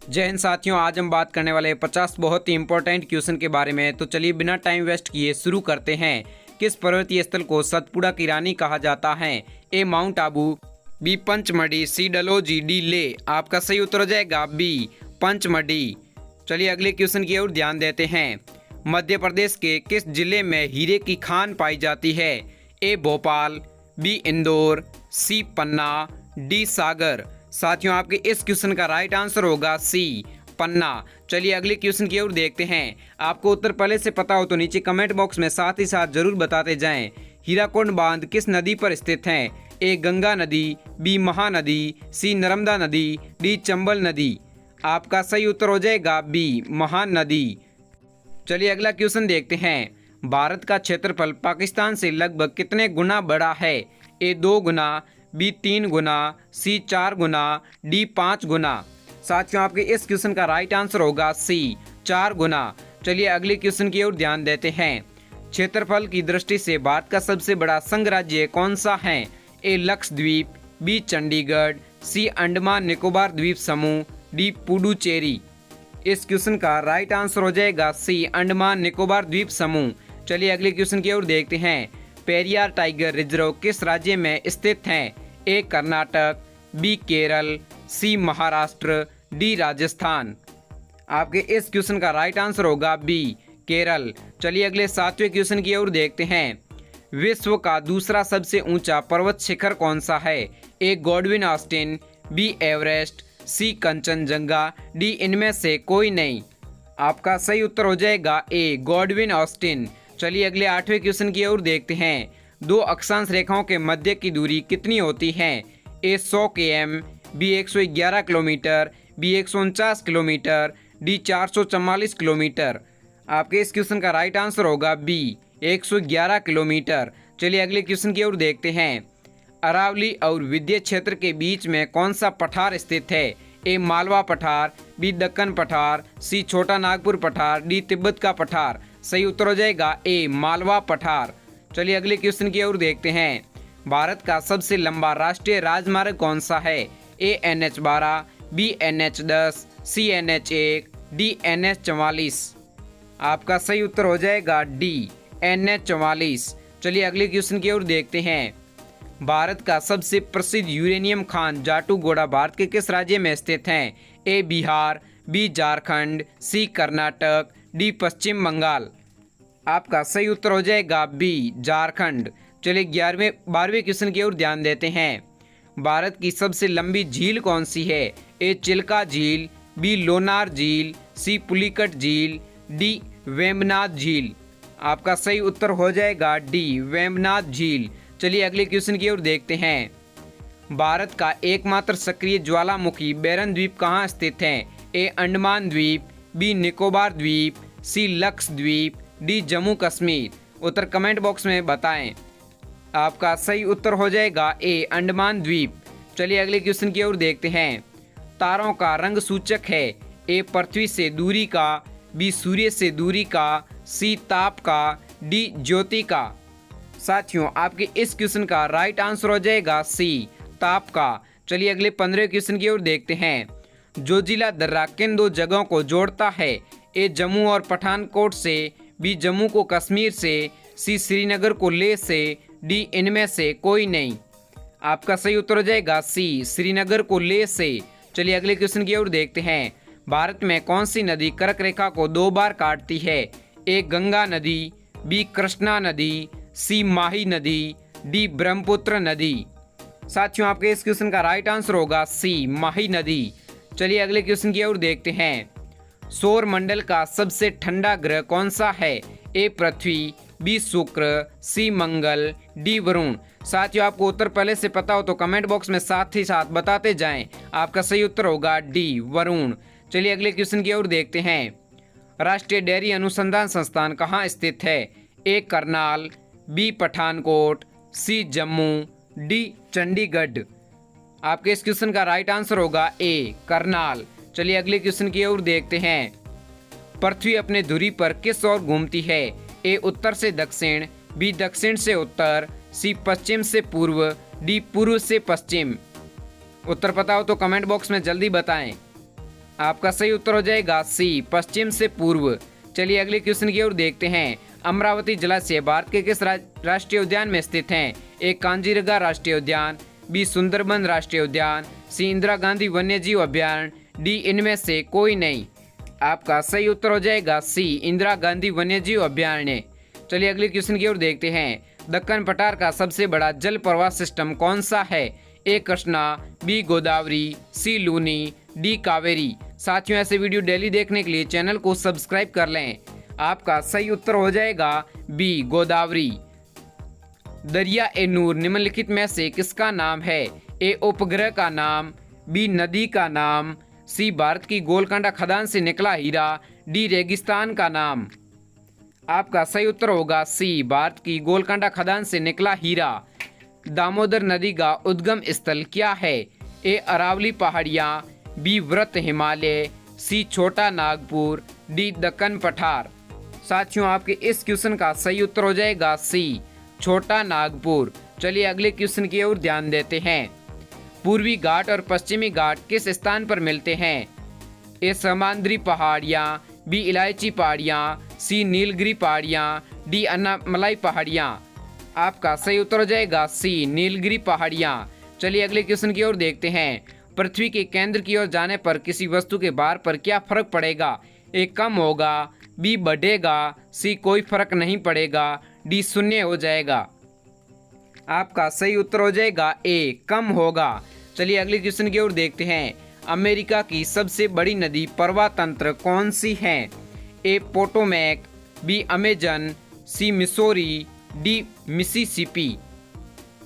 जय हिंद साथियों, आज हम बात करने वाले 50 बहुत ही इंपॉर्टेंट क्वेश्चन के बारे में। तो चलिए बिना टाइम वेस्ट किए शुरू करते हैं। किस पर्वतीय स्थल को सतपुड़ा की रानी कहा जाता है? ए माउंट आबू, बी पंचमढ़ी, सी डलहौजी, डी ले। आपका सही उत्तर हो जाएगा बी पंचमढ़ी। चलिए अगले क्वेश्चन की ओर ध्यान देते हैं। मध्य प्रदेश के किस जिले में हीरे की खान पाई जाती है? ए भोपाल, बी इंदौर, सी पन्ना, डी सागर। साथियों आपके इस क्वेश्चन का राइट आंसर होगा सी पन्ना। चलिए अगले क्वेश्चन की ओर देखते हैं। आपको उत्तर पहले से पता हो तो नीचे कमेंट बॉक्स में साथ ही साथ जरूर बताते जाएं। हीराकुंड बांध किस नदी पर स्थित है? ए गंगा नदी, बी महानदी, सी नर्मदा नदी, डी चंबल नदी। आपका सही उत्तर हो जाएगा बी महानदी। चलिए अगला क्वेश्चन देखते हैं। भारत का क्षेत्रफल पाकिस्तान से लगभग कितने गुना बड़ा है? ए 2 गुना, बी 3 गुना, सी 4 गुना, डी 5 गुना। साथियों आपके इस क्वेश्चन का राइट आंसर होगा सी 4 गुना। चलिए अगले क्वेश्चन की ओर ध्यान देते हैं। क्षेत्रफल की दृष्टि से भारत का सबसे बड़ा संघ राज्य कौन सा है? ए लक्षद्वीप, बी चंडीगढ़, सी अंडमान निकोबार द्वीप समूह, डी पुडुचेरी। इस क्वेश्चन का राइट आंसर हो जाएगा सी अंडमान निकोबार द्वीप समूह। चलिए अगले क्वेश्चन की ओर देखते हैं। पेरियार टाइगर रिजर्व किस राज्य में स्थित है? ए कर्नाटक, बी केरल, सी महाराष्ट्र, डी राजस्थान। आपके इस क्वेश्चन का राइट आंसर होगा बी केरल। चलिए अगले 7वें क्वेश्चन की ओर देखते हैं। विश्व का दूसरा सबसे ऊंचा पर्वत शिखर कौन सा है? ए गॉडविन ऑस्टिन, बी एवरेस्ट, सी कंचनजंगा, डी इनमें से कोई नहीं। आपका सही उत्तर हो जाएगा ए गॉडविन ऑस्टिन। चलिए अगले 8वें क्वेश्चन की ओर देखते हैं। 2 अक्षांश रेखाओं के मध्य की दूरी कितनी होती है? A 100 km, B 111 kilometre, B 149 kilometre, D 444 kilometre. आपके इस क्वेश्चन का राइट आंसर होगा बी 111 किलोमीटर। चलिए अगले क्वेश्चन की ओर देखते हैं। अरावली और विंध्य क्षेत्र के बीच में कौन सा पठार स्थित है? ए मालवा पठार, बी दक्कन पठार, सी छोटा नागपुर पठार, डी तिब्बत का पठार। सही उत्तर हो जाएगा ए मालवा पठार। चलिए अगले क्वेश्चन की ओर देखते हैं। भारत का सबसे लंबा राष्ट्रीय राजमार्ग कौन सा है? ए NH12, बी NH10, सी NH1, डी NH44। आपका सही उत्तर हो जाएगा डी NH44। चलिए अगले क्वेश्चन की ओर देखते हैं। भारत का सबसे प्रसिद्ध यूरेनियम खान जाटूगोड़ा भारत के किस राज्य में स्थित हैं? ए बिहार, बी झारखंड, सी कर्नाटक, डी पश्चिम बंगाल। आपका सही उत्तर हो जाएगा बी झारखंड। चलिए 12वें क्वेश्चन की ओर ध्यान देते हैं। भारत की सबसे लंबी झील कौन सी है? ए चिल्का झील, बी लोनार झील, सी पुलिकट झील, डी वेम्बनाथ झील। आपका सही उत्तर हो जाएगा डी वेम्बनाथ झील। चलिए अगले क्वेश्चन की ओर देखते हैं। भारत का एकमात्र सक्रिय ज्वालामुखी बैरन द्वीप कहाँ स्थित है? ए अंडमान द्वीप, बी निकोबार द्वीप, सी लक्षद्वीप, डी जम्मू कश्मीर। उत्तर कमेंट बॉक्स में बताएं। आपका सही उत्तर हो जाएगा ए अंडमान द्वीप। चलिए अगले क्वेश्चन की ओर देखते हैं। तारों का रंग सूचक है? ए पृथ्वी से दूरी का, बी सूर्य से दूरी का, सी ताप का, डी ज्योति का। साथियों आपके इस क्वेश्चन का राइट आंसर हो जाएगा सी ताप का। चलिए अगले 15वें क्वेश्चन की ओर देखते हैं। जोजिला दर्रा किन 2 जगहों को जोड़ता है? ए जम्मू और पठानकोट से, बी जम्मू को कश्मीर से, सी श्रीनगर को लेह से, डी इनमें से कोई नहीं। आपका सही उत्तर हो जाएगा सी श्रीनगर को लेह से। चलिए अगले क्वेश्चन की ओर देखते हैं। भारत में कौन सी नदी कर्क रेखा को 2 बार काटती है? ए गंगा नदी, बी कृष्णा नदी, सी माही नदी, डी ब्रह्मपुत्र नदी। साथियों आपके इस क्वेश्चन का राइट आंसर होगा सी माही नदी। चलिए अगले क्वेश्चन की ओर देखते हैं। सौर मंडल का सबसे ठंडा ग्रह कौन सा है? ए पृथ्वी, बी शुक्र, सी मंगल, डी वरुण। साथियों आपको उत्तर पहले से पता हो तो कमेंट बॉक्स में साथ ही साथ बताते जाएं। आपका सही उत्तर होगा डी वरुण। चलिए अगले क्वेश्चन की ओर देखते हैं। राष्ट्रीय डेयरी अनुसंधान संस्थान कहाँ स्थित है? ए करनाल, बी पठानकोट, सी जम्मू, डी चंडीगढ़। आपके इस क्वेश्चन का राइट आंसर होगा ए करनाल। चलिए अगले क्वेश्चन की ओर देखते हैं। पृथ्वी अपने धुरी पर किस ओर घूमती है? ए उत्तर से दक्षिण, बी दक्षिण से उत्तर, सी पश्चिम से पूर्व, डी पूर्व से पश्चिम। उत्तर पता हो तो कमेंट बॉक्स में जल्दी बताएं। आपका सही उत्तर हो जाएगा सी, पश्चिम से पूर्व। चलिए अगले क्वेश्चन की ओर देखते हैं। अमरावती जलाशय भारत के किस राष्ट्रीय उद्यान में स्थित है? ए कांजीरंगा राष्ट्रीय उद्यान, बी सुंदरबन राष्ट्रीय उद्यान, सी इंदिरा गांधी वन्यजीव अभ्यारण्य, डी इनमें से कोई नहीं। आपका सही उत्तर हो जाएगा सी, इंदिरा गांधी वन्यजीव अभ्यारण्य। चलिए अगले क्वेश्चन की ओर देखते हैं। दक्कन पठार का सबसे बड़ा जल प्रवाह सिस्टम कौन सा है? ए कृष्णा, बी गोदावरी, सी लूनी, डी कावेरी। साथियों, ऐसे वीडियो डेली देखने के लिए चैनल को सब्सक्राइब कर लें। आपका सही उत्तर हो जाएगा बी, गोदावरी। दरिया ए नूर निम्नलिखित में से किसका नाम है? ए उपग्रह का नाम, बी नदी का नाम, सी भारत की गोलकोंडा खदान से निकला हीरा, डी रेगिस्तान का नाम। आपका सही उत्तर होगा सी, भारत की गोलकोंडा खदान से निकला हीरा। दामोदर नदी का उद्गम स्थल क्या है? ए अरावली पहाड़ियाँ, बी व्रत हिमालय, सी छोटा नागपुर, डी दक्कन पठार। साथियों, आपके इस क्वेश्चन का सही उत्तर हो जाएगा सी, छोटा नागपुर। चलिए अगले क्वेश्चन की ओर ध्यान देते हैं। पूर्वी घाट और पश्चिमी घाट किस स्थान पर मिलते हैं? ए समांद्री पहाड़ियाँ, बी इलायची पहाड़ियाँ, सी नीलगिरी पहाड़ियाँ, डी अन्नामलाई पहाड़ियाँ। आपका सही उत्तर हो जाएगा सी, नीलगिरी पहाड़ियाँ। चलिए अगले क्वेश्चन की ओर देखते हैं। पृथ्वी के केंद्र की ओर जाने पर किसी वस्तु के भार पर क्या फर्क पड़ेगा? ए कम होगा, बी बढ़ेगा, सी कोई फर्क नहीं पड़ेगा, डी शून्य हो जाएगा। आपका सही उत्तर हो जाएगा ए, कम होगा। चलिए अगले क्वेश्चन की ओर देखते हैं। अमेरिका की सबसे बड़ी नदी प्रवाह तंत्र कौन सी है? ए पोटोमैक, बी अमेजन, सी मिसोरी, डी मिसिसिपी।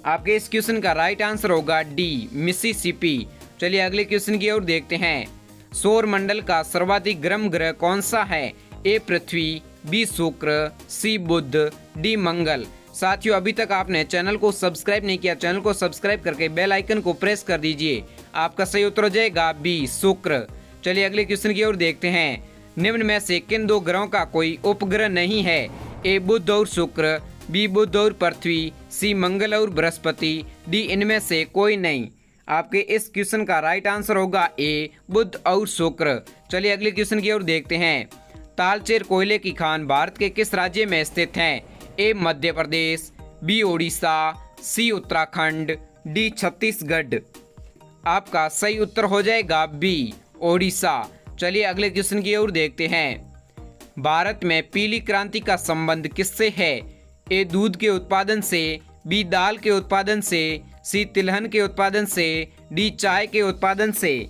आपके इस क्वेश्चन का राइट आंसर होगा डी, मिसिसिपी। चलिए अगले क्वेश्चन की ओर देखते हैं। सौर मंडल का सर्वाधिक गर्म ग्रह कौन सा है? ए पृथ्वी, बी शुक्र, सी बुध, डी मंगल। साथियों, अभी तक आपने चैनल को सब्सक्राइब नहीं किया, चैनल को सब्सक्राइब करके बेल आइकन को प्रेस कर दीजिए। आपका सही उत्तर हो जाएगा बी, शुक्र। चलिए अगले क्वेश्चन की ओर देखते हैं। निम्न में से किन दो ग्रहों का कोई उपग्रह नहीं है? ए बुध और शुक्र, बी बुध और पृथ्वी, सी मंगल और बृहस्पति, डी इनमें से कोई नहीं। आपके इस क्वेश्चन का राइट आंसर होगा ए, बुध और शुक्र। चलिए अगले क्वेश्चन की ओर देखते हैं। तालचेर कोयले की खान भारत के किस राज्य में स्थित है? ए मध्य प्रदेश, बी ओडिशा, सी उत्तराखंड, डी छत्तीसगढ़। आपका सही उत्तर हो जाएगा बी, ओडिशा। चलिए अगले क्वेश्चन की ओर देखते हैं। भारत में पीली क्रांति का संबंध किससे है? ए दूध के उत्पादन से, बी दाल के उत्पादन से, सी तिलहन के उत्पादन से, डी चाय के उत्पादन से।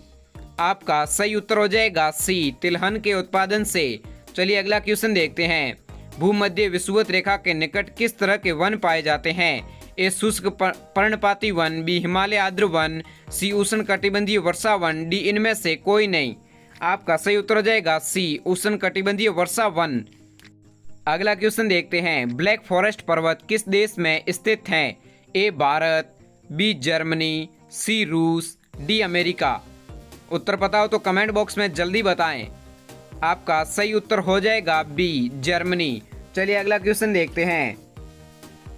आपका सही उत्तर हो जाएगा सी, तिलहन के उत्पादन से। चलिए अगला क्वेश्चन देखते हैं। भूमध्य विषुवत रेखा के निकट किस तरह के वन पाए जाते हैं? ए शुष्क पर्णपाती वन, बी हिमालय आर्द्र वन, सी उष्ण कटिबंधीय वर्षा वन, डी इनमें से कोई नहीं। आपका सही उत्तर हो जाएगा सी, उष्ण कटिबंधीय वर्षा वन। अगला क्वेश्चन देखते हैं। ब्लैक फॉरेस्ट पर्वत किस देश में स्थित है? ए भारत, बी जर्मनी, सी रूस, डी अमेरिका। उत्तर पता हो तो कमेंट बॉक्स में जल्दी बताएं। आपका सही उत्तर हो जाएगा बी, जर्मनी। चलिए अगला क्वेश्चन देखते हैं।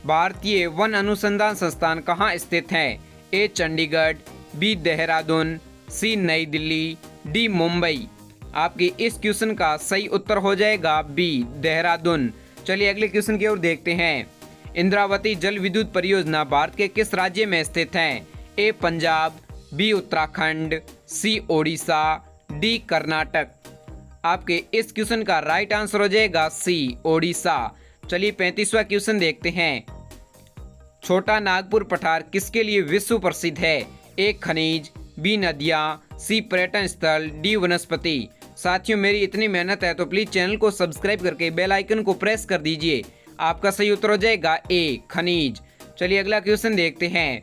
भारतीय वन अनुसंधान संस्थान कहाँ स्थित है? ए चंडीगढ़, बी देहरादून, सी नई दिल्ली, डी मुंबई। आपके इस क्वेश्चन का सही उत्तर हो जाएगा बी, देहरादून। चलिए अगले क्वेश्चन की ओर देखते हैं। इंद्रावती जल विद्युत परियोजना भारत के किस राज्य में स्थित है? ए पंजाब, बी उत्तराखंड, सी ओडिशा, डी कर्नाटक। आपके इस क्वेश्चन का राइट आंसर हो जाएगा सी, ओडिशा। चलिए 35वां क्वेश्चन देखते हैं। छोटा नागपुर पठार किसके लिए विश्व प्रसिद्ध है? ए खनिज, बी नदियाँ, सी पर्यटन स्थल, डी वनस्पति। साथियों, मेरी इतनी मेहनत है तो प्लीज चैनल को सब्सक्राइब करके बेल आइकन को प्रेस कर दीजिए। आपका सही उत्तर हो जाएगा ए, खनिज। चलिए अगला क्वेश्चन देखते हैं।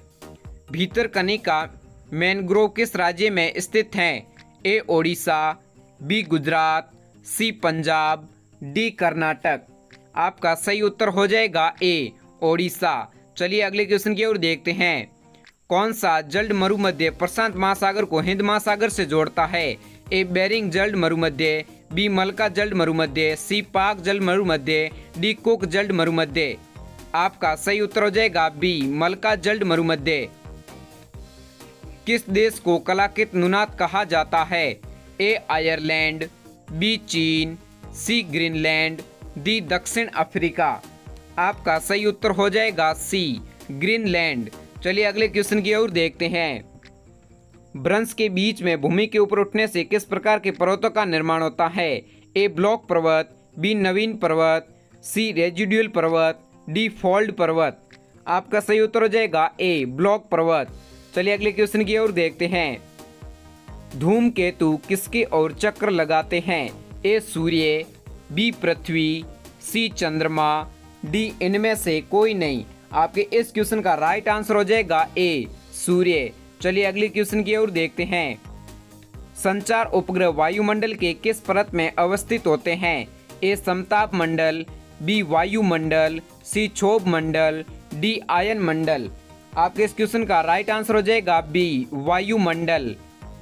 भीतरकनिका मैनग्रोव किस राज्य में स्थित है? ए ओडिशा, बी गुजरात, सी पंजाब, डी कर्नाटक। आपका सही उत्तर हो जाएगा ए, ओडिशा। चलिए अगले क्वेश्चन की ओर देखते हैं। कौन सा जल्द मरुमध्य प्रशांत महासागर को हिंद महासागर से जोड़ता है? ए बेरिंग जल्द मरुमध्य, बी मलका जल्द मरुमध्य, सी पाक जल्द मरुमध्य, डी कुक जल्द मरुमध्य। आपका सही उत्तर हो जाएगा बी, मलका जल्द मरुमध्य। किस देश को कलाकृत नुनाद कहा जाता है? ए आयरलैंड, बी चीन, सी ग्रीनलैंड, डी दक्षिण अफ्रीका। आपका सही उत्तर हो जाएगा सी ग्रीनलैंड। चलिए अगले क्वेश्चन की ओर देखते हैं। भ्रंश के बीच में भूमि के ऊपर उठने से किस प्रकार के पर्वतों का निर्माण होता है? ए ब्लॉक पर्वत, बी नवीन पर्वत, सी रेजिडुअल पर्वत, डी फोल्ड पर्वत। आपका सही उत्तर हो जाएगा ए ब्लॉक पर्वत। चलिए अगले क्वेश्चन की ओर देखते हैं। धूमकेतु किसके ओर चक्र लगाते हैं? ए सूर्य, बी पृथ्वी, सी चंद्रमा, डी इनमें से कोई नहीं। आपके इस क्वेश्चन का राइट आंसर हो जाएगा ए सूर्य। चलिए अगले क्वेश्चन की ओर देखते हैं। संचार उपग्रह वायुमंडल के किस परत में अवस्थित होते हैं? ए समताप मंडल, बी वायुमंडल, सी क्षोभ मंडल, डी आयन मंडल। आपके इस क्वेश्चन का राइट आंसर हो जाएगा बी वायुमंडल।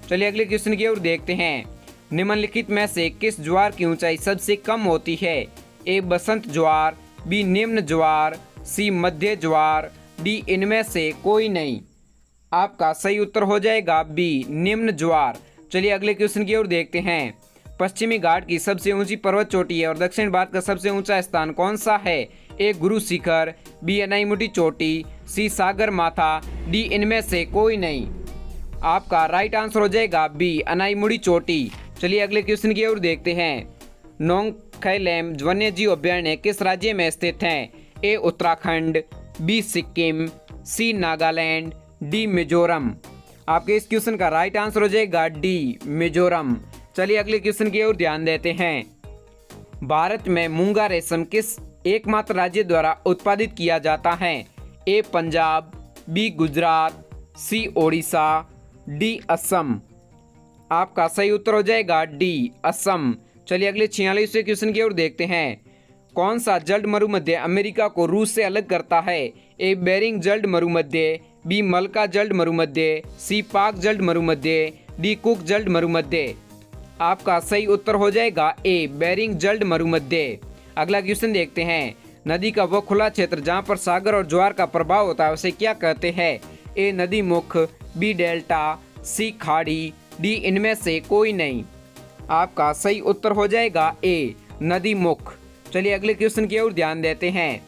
चलिए अगले क्वेश्चन की ओर देखते हैं। निम्नलिखित में से किस ज्वार की ऊंचाई सबसे कम होती है? ए बसंत ज्वार, बी निम्न ज्वार, सी मध्य ज्वार, डी इनमें से कोई नहीं। आपका सही उत्तर हो जाएगा बी निम्न ज्वार। चलिए अगले क्वेश्चन की ओर देखते हैं। पश्चिमी घाट की सबसे ऊंची पर्वत चोटी है और दक्षिण भारत का सबसे ऊंचा स्थान कौन सा है? ए गुरु शिखर, बी अनाईमुटी चोटी, सी सागर माथा, डी इनमें से कोई नहीं। आपका राइट आंसर हो जाएगा बी अनाईमुड़ी चोटी। चलिए अगले क्वेश्चन की ओर देखते हैं। नोंगखैलेम वन्यजीव अभयारण्य किस राज्य में स्थित है? ए उत्तराखंड, बी सिक्किम, सी नागालैंड, डी मिजोरम। आपके इस क्वेश्चन का राइट आंसर हो जाएगा डी मिजोरम। चलिए अगले क्वेश्चन की ओर ध्यान देते हैं। भारत में मूंगा रेशम किस एकमात्र राज्य द्वारा उत्पादित किया जाता है? ए पंजाब, बी गुजरात, सी ओडिशा, डी असम। आपका सही उत्तर हो जाएगा डी असम। चलिए अगले 46वें क्वेश्चन की ओर देखते हैं। कौन सा जल्द मरुमध्य अमेरिका को रूस से अलग करता है? ए बेरिंग जल्द मरुमध्य, बी मलका जल्द मरुमध्य, सी पाक जल्द मरुमध्य, डी कुक जल्द मरुमध्य। आपका सही उत्तर हो जाएगा ए बेरिंग जल्द मरुमध्य। अगला क्वेश्चन देखते हैं। नदी का वह खुला क्षेत्र जहां पर सागर और ज्वार का प्रभाव होता है उसे क्या कहते हैं? ए नदी मुख, बी डेल्टा, सी खाड़ी, डी इनमें से कोई नहीं। आपका सही उत्तर हो जाएगा ए नदी मुख। चलिए अगले क्वेश्चन की ओर ध्यान देते हैं।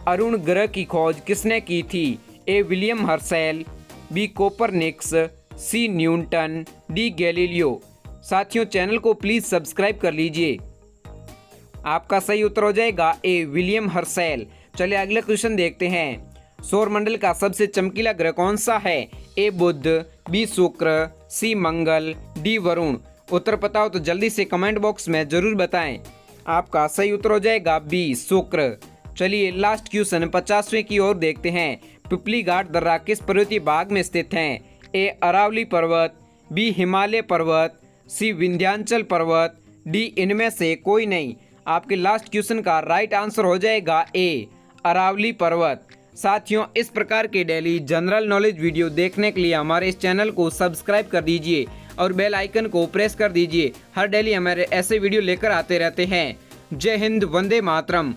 अरुण ग्रह की खोज किसने की थी? A William Herschel, B Copernicus, C Newton, D Galileo. साथियों चैनल को प्लीज सब्सक्राइब कर लीजिए। आपका सही उत्तर हो जाएगा ए विलियम हर्शेल। चलिए अगले क्वेश्चन देखते हैं। सौरमंडल का सबसे चमकीला ग्रह कौन सा है? ए बुध, बी शुक्र, सी मंगल, डी वरुण। उत्तर पता हो तो जल्दी से कमेंट बॉक्स में जरूर बताएं। आपका सही उत्तर हो जाएगा बी शुक्र। चलिए लास्ट क्वेश्चन 50वें की ओर देखते हैं। पिपली घाट दर्रा किस पर्वतीय भाग में स्थित है? ए अरावली पर्वत, बी हिमालय पर्वत, सी विंध्याचल पर्वत, डी इनमें से कोई नहीं। आपके लास्ट क्वेश्चन का राइट आंसर हो जाएगा ए अरावली पर्वत। साथियों इस प्रकार के डेली जनरल नॉलेज वीडियो देखने के लिए हमारे इस चैनल को सब्सक्राइब कर दीजिए और बेल आइकन को प्रेस कर दीजिए। हर डेली हमारे ऐसे वीडियो लेकर आते रहते हैं। जय हिंद, वंदे मातरम।